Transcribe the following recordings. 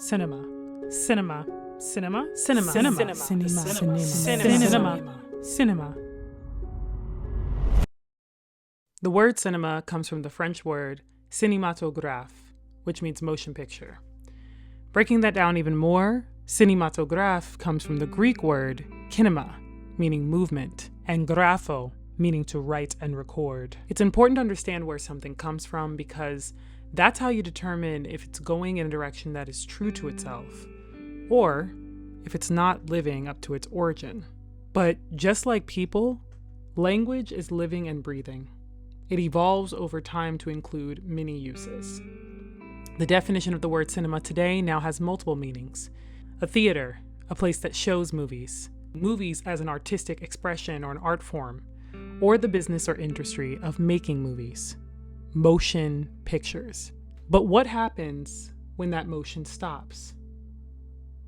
Cinema. Cinema. Cinema. Cinema. Cinema. Cinema. Cinema. The word cinema comes from the French word cinématographe, which means motion picture. Breaking that down even more, cinématographe comes from the Greek word kinema, meaning movement, and grapho, meaning to write and record. It's important to understand where something comes from because that's how you determine if it's going in a direction that is true to itself, or if it's not living up to its origin. But just like people, language is living and breathing. It evolves over time to include many uses. The definition of the word cinema today now has multiple meanings. A theater, a place that shows movies. Movies as an artistic expression or an art form, or the business or industry of making movies. Motion pictures. But what happens when that motion stops?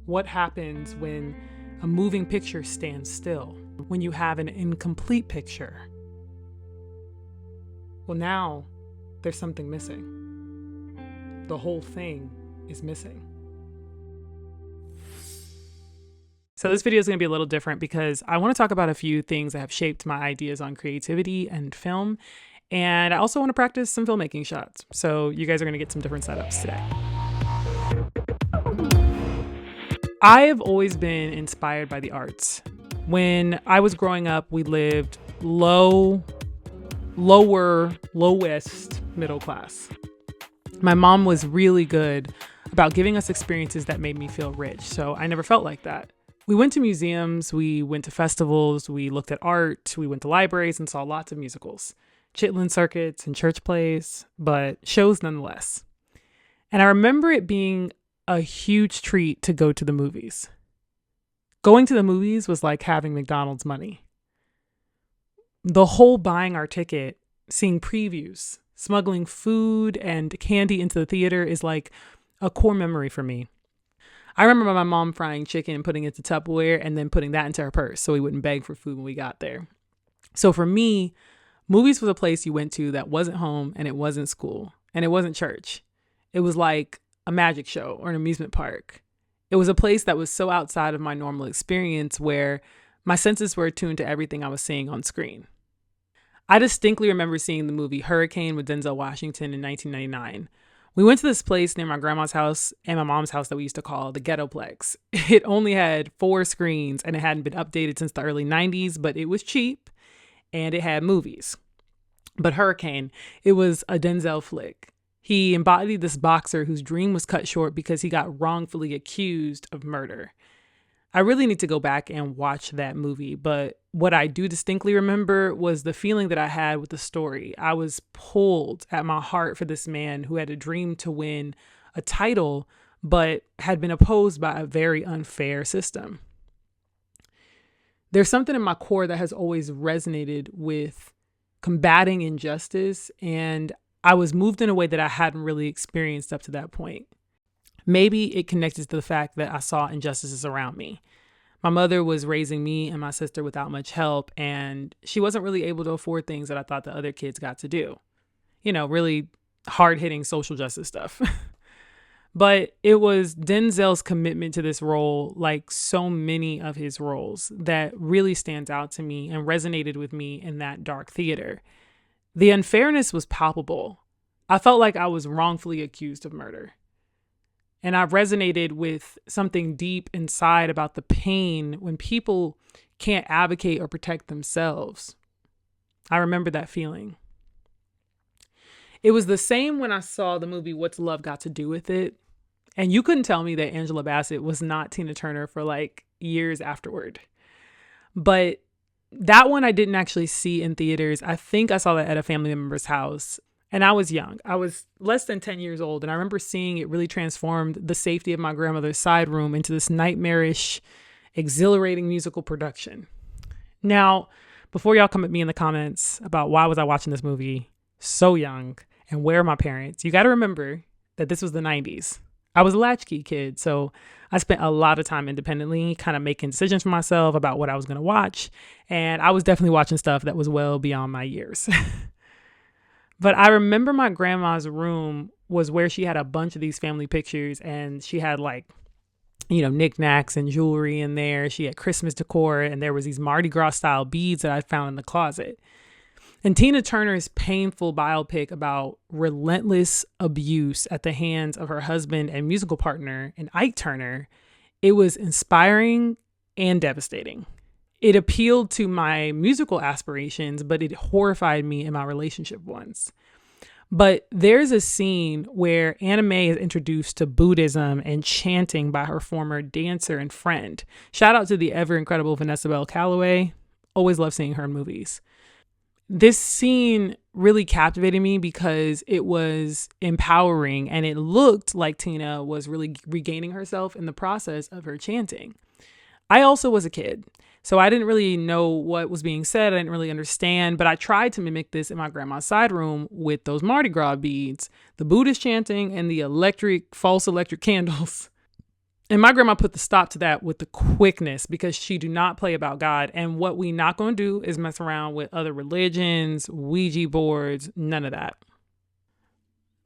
What happens when a moving picture stands still? When you have an incomplete picture? Well, now there's something missing. The whole thing is missing. So this video is going to be a little different because I want to talk about a few things that have shaped my ideas on creativity and film. And I also want to practice some filmmaking shots. So you guys are going to get some different setups today. I have always been inspired by the arts. When I was growing up, we lived lowest middle class. My mom was really good about giving us experiences that made me feel rich. So I never felt like that. We went to museums, we went to festivals, we looked at art, we went to libraries and saw lots of musicals, chitlin circuits and church plays, but shows nonetheless. And I remember it being a huge treat to go to the movies. Going to the movies was like having McDonald's money. The whole buying our ticket, seeing previews, smuggling food and candy into the theater is like a core memory for me. I remember my mom frying chicken and putting it into Tupperware and then putting that into her purse so we wouldn't beg for food when we got there. So for me, movies was a place you went to that wasn't home and it wasn't school and it wasn't church. It was like a magic show or an amusement park. It was a place that was so outside of my normal experience where my senses were attuned to everything I was seeing on screen. I distinctly remember seeing the movie Hurricane with Denzel Washington in 1999. We went to this place near my grandma's house and my mom's house that we used to call the Ghettoplex. It only had 4 screens and it hadn't been updated since the early 90s, but it was cheap and it had movies. But Hurricane, it was a Denzel flick. He embodied this boxer whose dream was cut short because he got wrongfully accused of murder. I really need to go back and watch that movie, but what I do distinctly remember was the feeling that I had with the story. I was pulled at my heart for this man who had a dream to win a title, but had been opposed by a very unfair system. There's something in my core that has always resonated with combating injustice, and I was moved in a way that I hadn't really experienced up to that point. Maybe it connected to the fact that I saw injustices around me. My mother was raising me and my sister without much help, and she wasn't really able to afford things that I thought the other kids got to do. You know, really hard-hitting social justice stuff. But it was Denzel's commitment to this role, like so many of his roles, that really stands out to me and resonated with me in that dark theater. The unfairness was palpable. I felt like I was wrongfully accused of murder. And I resonated with something deep inside about the pain when people can't advocate or protect themselves. I remember that feeling. It was the same when I saw the movie What's Love Got to Do with It? And you couldn't tell me that Angela Bassett was not Tina Turner for like years afterward. But that one I didn't actually see in theaters. I think I saw that at a family member's house. And I was young. I was less than 10 years old. And I remember seeing it really transformed the safety of my grandmother's side room into this nightmarish, exhilarating musical production. Now, before y'all come at me in the comments about why was I watching this movie so young and where are my parents, you got to remember that this was the 90s. I was a latchkey kid, so I spent a lot of time independently kind of making decisions for myself about what I was going to watch. And I was definitely watching stuff that was well beyond my years. But I remember my grandma's room was where she had a bunch of these family pictures, and she had like, knickknacks and jewelry in there. She had Christmas decor, and there was these Mardi Gras style beads that I found in the closet. And Tina Turner's painful biopic about relentless abuse at the hands of her husband and musical partner, and Ike Turner, it was inspiring and devastating. It appealed to my musical aspirations, but it horrified me in my relationship ones. But there's a scene where Anna Mae is introduced to Buddhism and chanting by her former dancer and friend. Shout out to the ever incredible Vanessa Bell Calloway. Always love seeing her in movies. This scene really captivated me because it was empowering, and it looked like Tina was really regaining herself in the process of her chanting. I also was a kid, so I didn't really know what was being said. I didn't really understand, but I tried to mimic this in my grandma's side room with those Mardi Gras beads, the Buddhist chanting, and the false electric candles. And my grandma put the stop to that with the quickness, because she do not play about God. And what we not going to do is mess around with other religions, Ouija boards, none of that.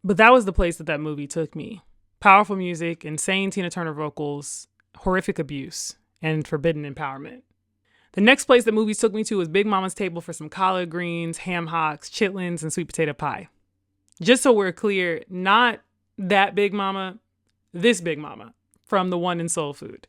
But that was the place that movie took me. Powerful music, insane Tina Turner vocals, horrific abuse, and forbidden empowerment. The next place that movies took me to was Big Mama's table for some collard greens, ham hocks, chitlins, and sweet potato pie. Just so we're clear, not that Big Mama, this Big Mama from the one in Soul Food.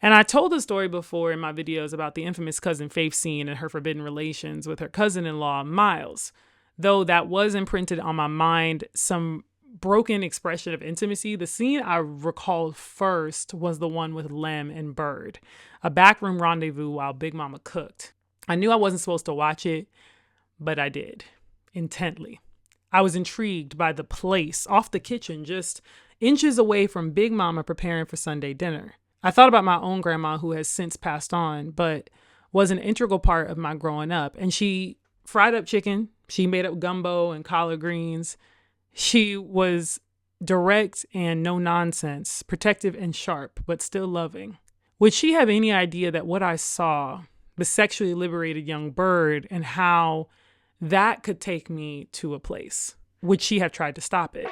And I told the story before in my videos about the infamous Cousin Faith scene and her forbidden relations with her cousin-in-law, Miles. Though that was imprinted on my mind, some broken expression of intimacy, the scene I recalled first was the one with Lem and Bird, a backroom rendezvous while Big Mama cooked. I knew I wasn't supposed to watch it, but I did, intently. I was intrigued by the place off the kitchen, just inches away from Big Mama preparing for Sunday dinner. I thought about my own grandma, who has since passed on, but was an integral part of my growing up. And she fried up chicken. She made up gumbo and collard greens. She was direct and no nonsense, protective and sharp, but still loving. Would she have any idea that what I saw, the sexually liberated young Bird, and how that could take me to a place? Would she have tried to stop it?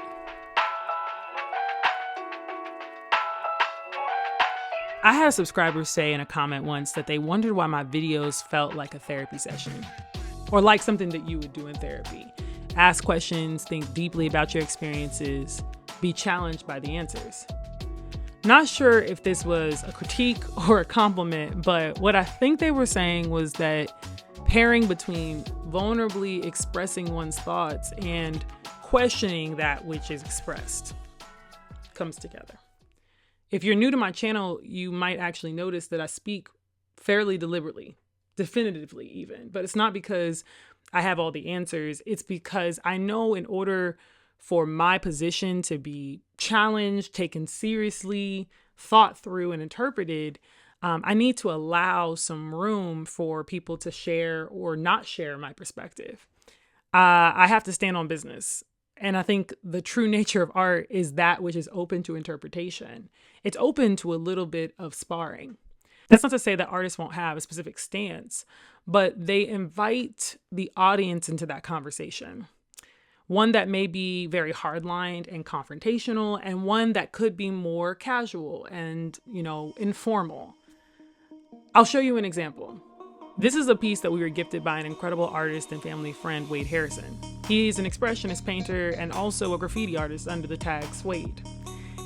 I had a subscriber say in a comment once that they wondered why my videos felt like a therapy session, or like something that you would do in therapy. Ask questions, think deeply about your experiences, be challenged by the answers. Not sure if this was a critique or a compliment, but what I think they were saying was that pairing between vulnerably expressing one's thoughts and questioning that which is expressed comes together. If you're new to my channel, you might actually notice that I speak fairly deliberately, definitively even, but it's not because I have all the answers. It's because I know in order for my position to be challenged, taken seriously, thought through, and interpreted, I need to allow some room for people to share or not share my perspective. I have to stand on business. And I think the true nature of art is that which is open to interpretation. It's open to a little bit of sparring. That's not to say that artists won't have a specific stance, but they invite the audience into that conversation. One that may be very hardlined and confrontational, and one that could be more casual and, informal. I'll show you an example. This is a piece that we were gifted by an incredible artist and family friend, Wade Harrison. He's an expressionist painter and also a graffiti artist under the tag Suede.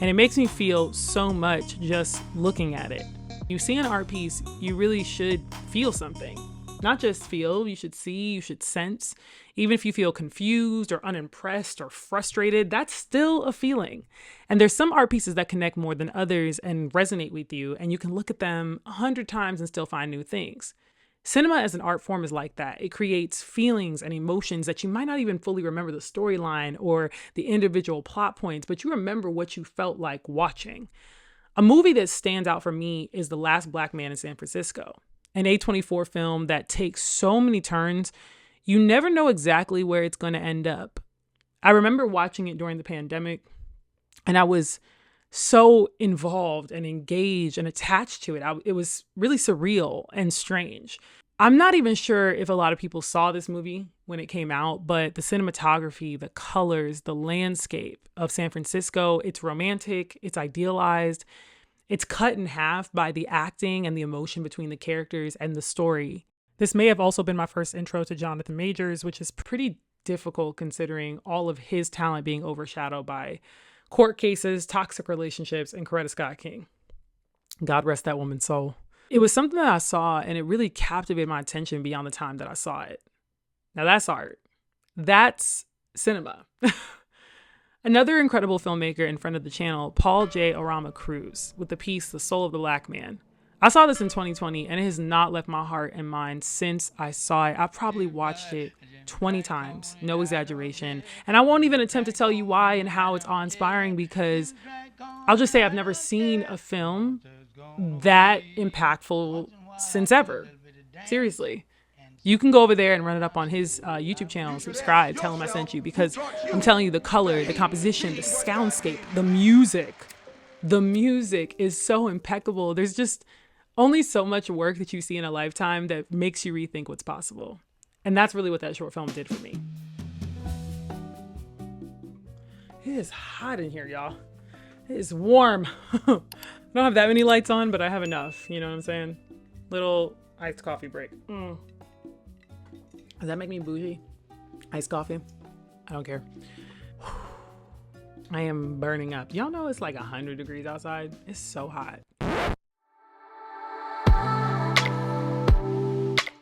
And it makes me feel so much just looking at it. You see an art piece, you really should feel something. Not just feel, you should see, you should sense. Even if you feel confused or unimpressed or frustrated, that's still a feeling. And there's some art pieces that connect more than others and resonate with you, and you can look at them 100 times and still find new things. Cinema as an art form is like that. It creates feelings and emotions that you might not even fully remember the storyline or the individual plot points, but you remember what you felt like watching. A movie that stands out for me is The Last Black Man in San Francisco, an A24 film that takes so many turns, you never know exactly where it's going to end up. I remember watching it during the pandemic, and I was so involved and engaged and attached to it. It was really surreal and strange. I'm not even sure if a lot of people saw this movie when it came out, but the cinematography, the colors, the landscape of San Francisco, it's romantic, it's idealized, it's cut in half by the acting and the emotion between the characters and the story. This may have also been my first intro to Jonathan Majors, which is pretty difficult considering all of his talent being overshadowed by court cases, toxic relationships, and Coretta Scott King. God rest that woman's soul. It was something that I saw and it really captivated my attention beyond the time that I saw it. Now that's art. That's cinema. Another incredible filmmaker and friend of the channel, Paul J. Arama Cruz, with the piece The Soul of the Black Man. I saw this in 2020 and it has not left my heart and mind since I saw it. I've probably watched it 20 times, no exaggeration. And I won't even attempt to tell you why and how it's awe-inspiring, because I'll just say I've never seen a film that impactful since ever. Seriously. You can go over there and run it up on his YouTube channel, subscribe, tell him I sent you, because I'm telling you, the color, the composition, the soundscape, the music is so impeccable. There's just only so much work that you see in a lifetime that makes you rethink what's possible. And that's really what that short film did for me. It is hot in here, y'all. It is warm. I don't have that many lights on, but I have enough. You know what I'm saying? Little iced coffee break. Does that make me bougie? Iced coffee? I don't care. I am burning up. Y'all know it's like 100 degrees outside. It's so hot.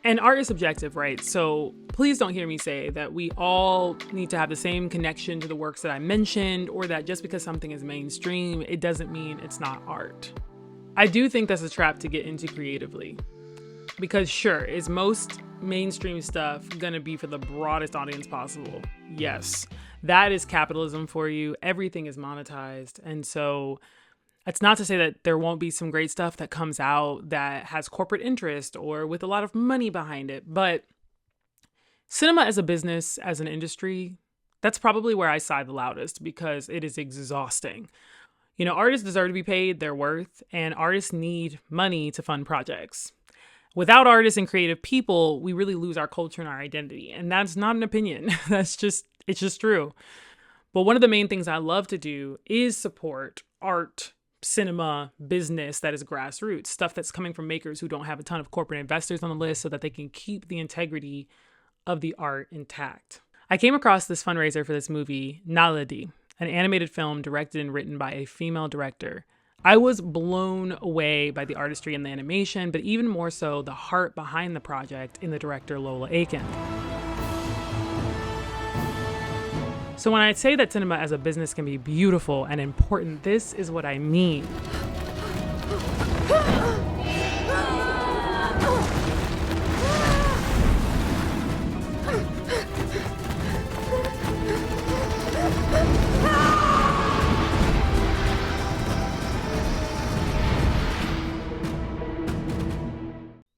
And art is subjective, right? So please don't hear me say that we all need to have the same connection to the works that I mentioned, or that just because something is mainstream, it doesn't mean it's not art. I do think that's a trap to get into creatively. Because sure, is most mainstream stuff gonna be for the broadest audience possible? Yes. That is capitalism for you. Everything is monetized. And so it's not to say that there won't be some great stuff that comes out that has corporate interest or with a lot of money behind it. But cinema as a business, as an industry, that's probably where I sigh the loudest, because it is exhausting. You know, artists deserve to be paid their worth, and artists need money to fund projects. Without artists and creative people, we really lose our culture and our identity. And that's not an opinion. It's just true. But one of the main things I love to do is support art, cinema, business that is grassroots, stuff that's coming from makers who don't have a ton of corporate investors on the list, so that they can keep the integrity of the art intact. I came across this fundraiser for this movie, Naledi, an animated film directed and written by a female director. I was blown away by the artistry and the animation, but even more so the heart behind the project in the director Lola Aiken. So when I say that cinema as a business can be beautiful and important, this is what I mean.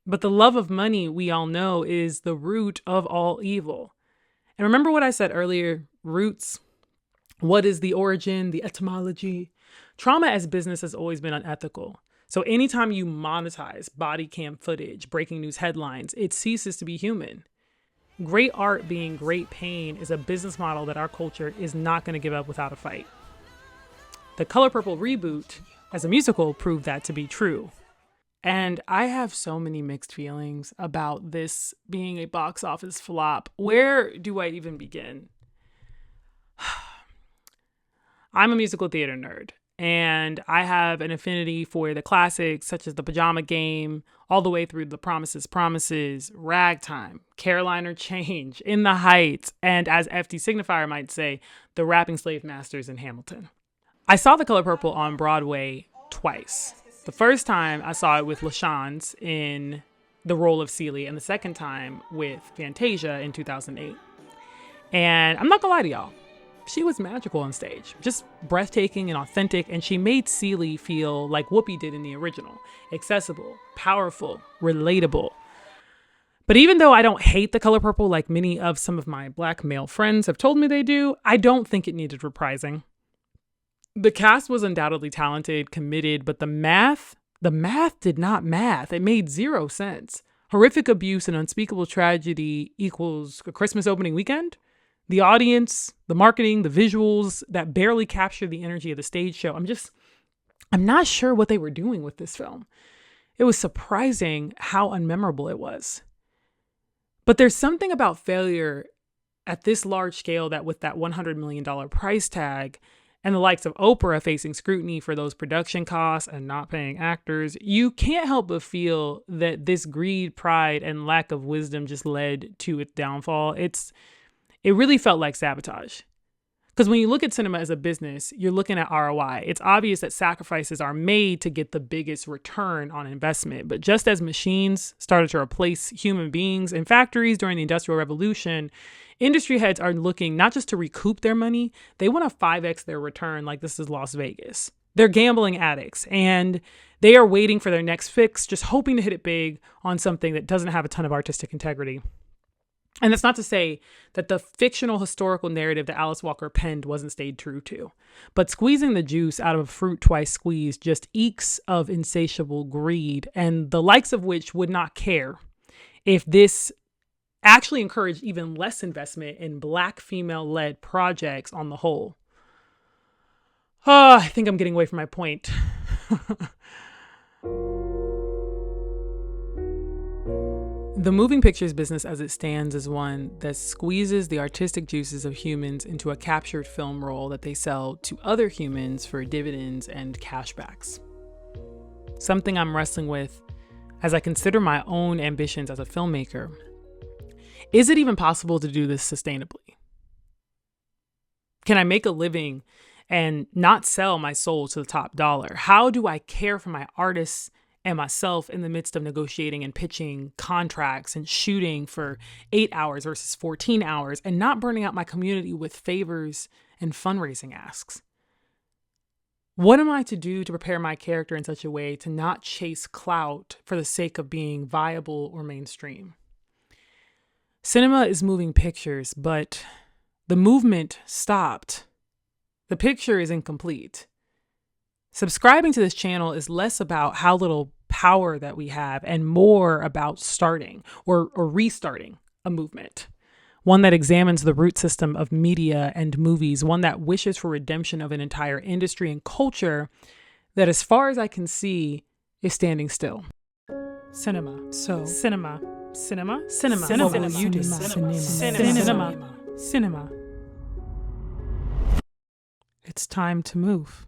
But the love of money, we all know, is the root of all evil. And remember what I said earlier, roots? What is the origin, the etymology? Trauma as business has always been unethical. So anytime you monetize body cam footage, breaking news headlines, it ceases to be human. Great art being great pain is a business model that our culture is not going to give up without a fight. The Color Purple reboot as a musical proved that to be true. And I have so many mixed feelings about this being a box office flop. Where do I even begin? I'm a musical theater nerd, and I have an affinity for the classics such as The Pajama Game, all the way through The Promises, Ragtime, Caroline or Change, In the Heights, and as FD Signifier might say, The Rapping Slave Masters in Hamilton. I saw The Color Purple on Broadway twice. The first time I saw it with LaShawne's in the role of Celie, and the second time with Fantasia in 2008. And I'm not gonna lie to y'all, she was magical on stage, just breathtaking and authentic, and she made Celie feel like Whoopi did in the original, accessible, powerful, relatable. But even though I don't hate The Color Purple like many of some of my Black male friends have told me they do, I don't think it needed reprising. The cast was undoubtedly talented, committed, but the math did not math. It made zero sense. Horrific abuse and unspeakable tragedy equals a Christmas opening weekend. The audience, the marketing, the visuals that barely capture the energy of the stage show. I'm not sure what they were doing with this film. It was surprising how unmemorable it was. But there's something about failure at this large scale that with that $100 million price tag and the likes of Oprah facing scrutiny for those production costs and not paying actors, you can't help but feel that this greed, pride, and lack of wisdom just led to its downfall. It really felt like sabotage. Because when you look at cinema as a business, you're looking at ROI. It's obvious that sacrifices are made to get the biggest return on investment. But just as machines started to replace human beings in factories during the Industrial Revolution, industry heads are looking not just to recoup their money, they want to 5x their return like this is Las Vegas. They're gambling addicts and they are waiting for their next fix, just hoping to hit it big on something that doesn't have a ton of artistic integrity. And that's not to say that the fictional historical narrative that Alice Walker penned wasn't stayed true to. But squeezing the juice out of a fruit twice squeezed just eeks of insatiable greed, and the likes of which would not care if this actually encouraged even less investment in Black female-led projects on the whole. I think I'm getting away from my point. The moving pictures business as it stands is one that squeezes the artistic juices of humans into a captured film roll that they sell to other humans for dividends and cashbacks. Something I'm wrestling with as I consider my own ambitions as a filmmaker. Is it even possible to do this sustainably? Can I make a living and not sell my soul to the top dollar? How do I care for my artists and myself in the midst of negotiating and pitching contracts and shooting for 8 hours versus 14 hours and not burning out my community with favors and fundraising asks? What am I to do to prepare my character in such a way to not chase clout for the sake of being viable or mainstream? Cinema is moving pictures, but the movement stopped. The picture is incomplete. Subscribing to this channel is less about how little power that we have and more about starting or restarting a movement. One that examines the root system of media and movies, one that wishes for redemption of an entire industry and culture that, as far as I can see, is standing still. Cinema. So, cinema. Cinema. Cinema. Cinema. What will you do? Cinema. Cinema. Cinema. It's time to move.